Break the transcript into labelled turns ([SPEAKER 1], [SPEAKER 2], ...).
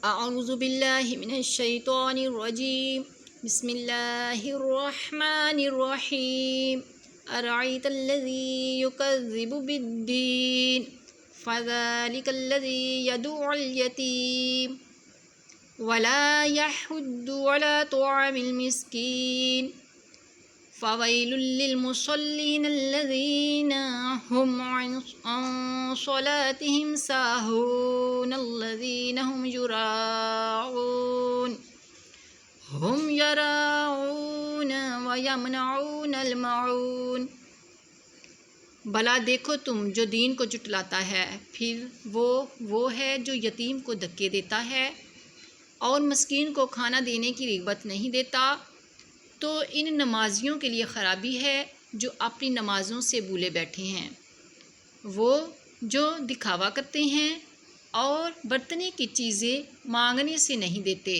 [SPEAKER 1] اعوذ باللہ من الشیطان الرجیم بسم اللہ الرحمن الرحیم ارأیت الذی یکذب بالدین فذلک الذی یدعو الیتیم ولا يحض على طعام المسكين فويل للمصلين الذين هم عن صلاتهم ساهون الذين هم يراعون ويمنعون الماعون۔ بھلا دیکھو تم جو دین کو جٹلاتا ہے، پھر وہ ہے جو یتیم کو دھکے دیتا ہے اور مسکین کو کھانا دینے کی رغبت نہیں دیتا۔ تو ان نمازیوں کے لیے خرابی ہے جو اپنی نمازوں سے بھولے بیٹھے ہیں، وہ جو دکھاوا کرتے ہیں اور برتنے کی چیزیں مانگنے سے نہیں دیتے۔